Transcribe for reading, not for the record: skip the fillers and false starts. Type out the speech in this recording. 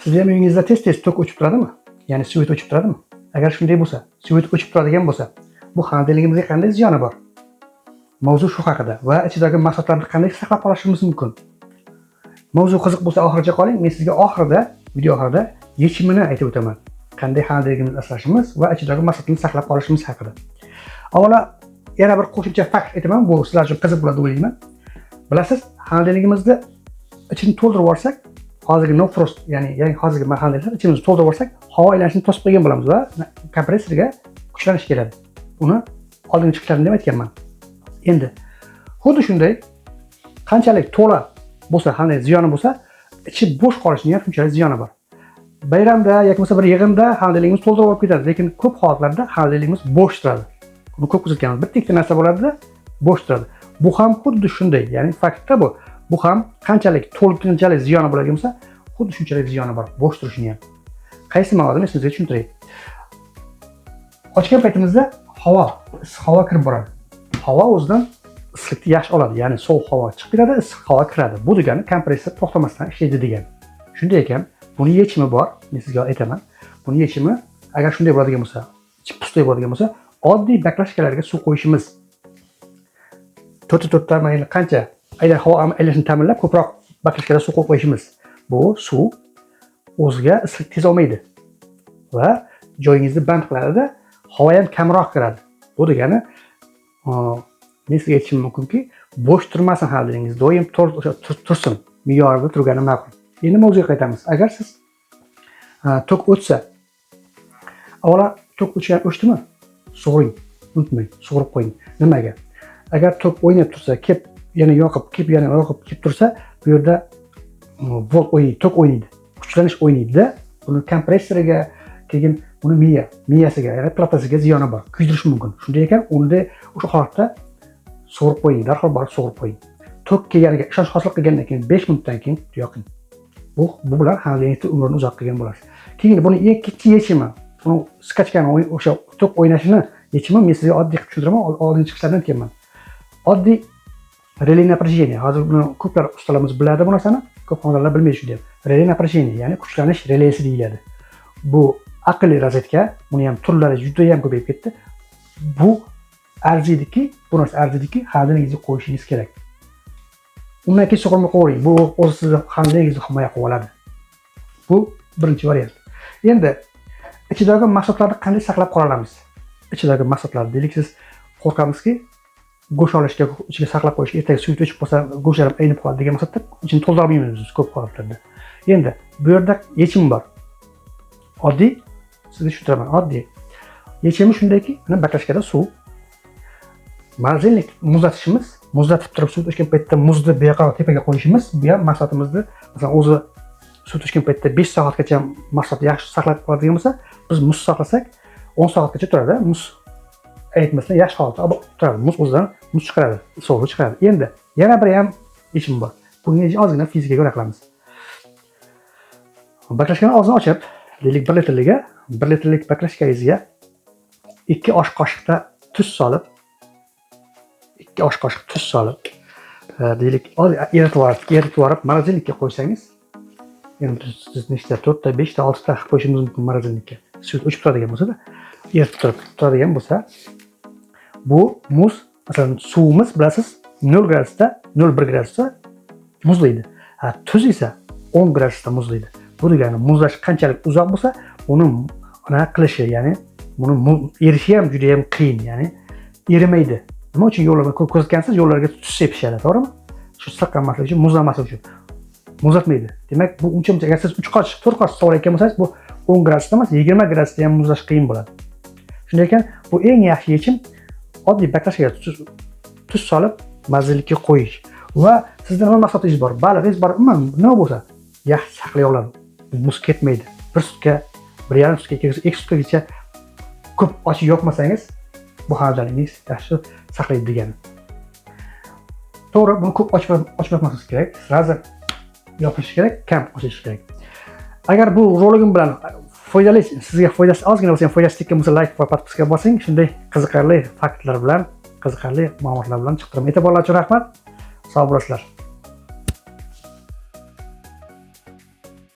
Sizni ham uyingizda tez-tez tok o'chib turadimi? Ya'ni svet o'chib turadimi? Agar shunday bo'lsa, svet o'chib turadigan bo'lsa, bu xonadonligimizga qanday ziyoni bor? Mavzu shu haqida va ichidagi mahsulotlarni qanday saqlab qolishimiz mumkin? Mavzu qiziq bo'lsa oxirigacha qoling. Men sizga video oxirida yechimini aytib o'taman. Qanday xonadonligimizni asrashimiz va ichidagi mahsulotlarni saqlab qolishimiz haqida. Avvalo yana bir qo'shimcha fakt aytaman, bu sizlar uchun qiziq bo'ladi deb o'ylayman. Bilasiz, xonadonligimizni ichini to'ldirib olsak, hozirgi no frost, ya'ni hozirgi mahaldalar ichimizni to'ldirib olsak, havo aylanishini to'sib qo'ygan bo'lamiz va kompressorga kuchlanish keladi. Uni oldingi chiqishlarini deb aytganman. Endi xuddi shunday qanchalik to'la bo'lsa, qanday ziyoni bo'lsa, ichi bo'sh qolishining ham shunchalik ziyoni bor. Bayramda yoki bo'lmasa bir yig'inda xonadonligimiz to'ldirib olib ketadi, lekin ko'p holatlarda xonadonligimiz bo'sh turadi. Buni ko'p kuzatganmiz. Bitta ikkita narsa bo'ladi-da, bo'sh turadi. Bu ham xuddi shunday, ya'ni faktda bu. Bu ham qanchalik to'lqinchalik ziyoni bo'ladigan bo'lsa, xuddi shunchalik ziyoni bor, bo'sh turishini ham. Qaysi ma'noda men sizga tushuntiray. Ochgan paytimizda issiq havo kirib boradi. Havo o'zidan issiqlikni yaxshi oladi, ya'ni sovuq havo chiqib ketadi, issiq havo kiradi. Bu degani kompressor to'xtamasdan ishlaydi degani. Shunday ekan, buni yechimi bor, men sizga aytaman. Buni yechimi agar shunday bo'ladigan bo'lsa, ichi pustoy bo'ladigan bo'lsa, oddiy baklashkalarga suv qo'yishimiz. To'rtta mayli qancha havo aylanishini ta'minlab, ko'proq baklashkaga suv qo'yib qo'yishimiz. Bu suv o'ziga issiqlik tez olmaydi va joyingizni band qiladi, havo ham kamroq kiradi. Bu degani men sizga aytishim mumkinki, bo'sh turmasin xonadonligingiz, doim tursin, me'yorida turgani ma'qul. Endi mavzuga qaytamiz. Agar siz tok o'tsa, avvalo tok o'chdimi? Sug'uring, unutmang, sug'urib qo'ying. Nimaga? Agar tok o'ynab tursa, yana yoqib kelib tursa, bu yerda volt o'ynaydi, tok o'ynaydi, kuchlanish o'ynaydi-da, buni kompressoriga, keyin buni miyasiga, ya'ni platasiga ziyoni bor, kuydirish mumkin. Shunday ekan, unda o'sha holatda sug'urib qo'ying, darhol borib sug'urib qo'ying. Tok kelganiga ishonch hosil qilgandan keyin 5 minutdan keyin yoqing. Bu bilan xonadoningizning umrini uzoq qilgan bo'lasiz. Keyin buni ikkinchi yechimi, buni skachkani o'sha tok o'ynashini yechimi men sizga oddiy qilib tushuntiraman, oldingi chiqishlardan aytganman. Oddiy relay напряжение. Hozir buni ko'plar ustalarimiz biladi bu narsani, ko'p xonadonlar bilmaydi shunday. Relay напряжение, ya'ni kuchlanish releysi deyiladi. Bu aqlli rozetka, buni ham turlari juda ham ko'payib ketdi. Bu arziydiki, xonadoningizga qo'yishingiz kerak. Undan keyin sug'urma qo'ying. Bu o'zi sizni xonadoningizga himoya qilib oladi. Bu birinchi variant. Endi ichidagi mahsulotlarni qanday saqlab qola olamiz? Ichidagi mahsulotlar deylik, siz qo'rqamizki, go'sht olishga, ichiga saqlab qo'yishga, ertaga suv o'chib qolsa, go'shtlar aynib qoladi degan maqsadda ichini to'ldira olmaymiz biz ko'p holatlarda. Endi bu yerda yechim bor. Oddiy, sizga tushuntiraman, oddiy. Yechimi shundayki, mana baklashkada suv, marzelnik muzlatib turib suv to'shgan paytda muzni bu yoqqa tepaga qo'yishimiz, bu ham mahsulotimizni, masalan, o'zi suv to'shgan paytda 5 soatgacha mahsulot yaxshi saqlab qoladigan bo'lsa, biz muz saqlasak 10 soatgacha turadi. Muz aytmasdan yaxshi holatda turadi. Muz o'zidan muz chiqaradi, sovuq chiqaradi. Endi yana bir ham yechim bor. Buni ozgina fizikaga o'rnak qilamiz. Baklashkani og'zini ochib, deylik 1 litrlik baklashkangizga 2 osh qoshiqda tuz solib, deylik, eritib olib, morozelnikka qo'ysangiz, endi siz nechta 4 ta, 5 ta, 6 ta qilib qo'yishingiz mumkin morozelnikka. Suv o'chib turadigan bo'lsa-da, eritib turadigan bo'lsa, bu muz, masalan, suvimiz bilasiz 0 gradusda, 0,1 gradusda muzlaydi. Tuz esa 10 gradusda muzlaydi. Bu degani muzlash qanchalik uzoq bo'lsa, uni qilishi, ya'ni buni erishi ham juda ham qiyin, ya'ni erimaydi. Nima uchun yo'llarga ko'rsatgansiz, yo'llarga tuz sepishadi, to'g'rimi? Shu saqlanmaslik uchun, muzlamaslik uchun. Muzlatmaydi. Demak, bu uncha-muncha agar siz 3 qoshiq, 4 qoshiq solayotgan bo'lsangiz, bu 10 gradusda emas, 20 gradusda ham muzlash qiyin bo'ladi. Shunday ekan, bu eng yaxshi yechim oddiy baklashkaga tuz solib, mazillikka qo'yish. Va sizda nima maqsadingiz bor? Balig'ingiz bor, nima bo'lsa, yaxshi saqlay oladi. Muz ketmaydi. 1 sutka, 1,5 sutka, 2 sutkagacha ko'p ochib yopmasangiz, bu xonadonligingiz yaxshi saqlaydi degani. To'g'ri, buni ko'p ochmaslik kerak. Sразу yopish kerak, kam ochish kerak. Agar bu roligim bilan foydali, sizga foydasi ozgina bo'lsa ham foydasi tekkan bo'lsa, like va podpiska bosing. Shunday qiziqarli faktlar bilan, qiziqarli ma'lumotlar bilan chiqtiraman. E'tiborlar uchun rahmat. Sog' bo'lasizlar.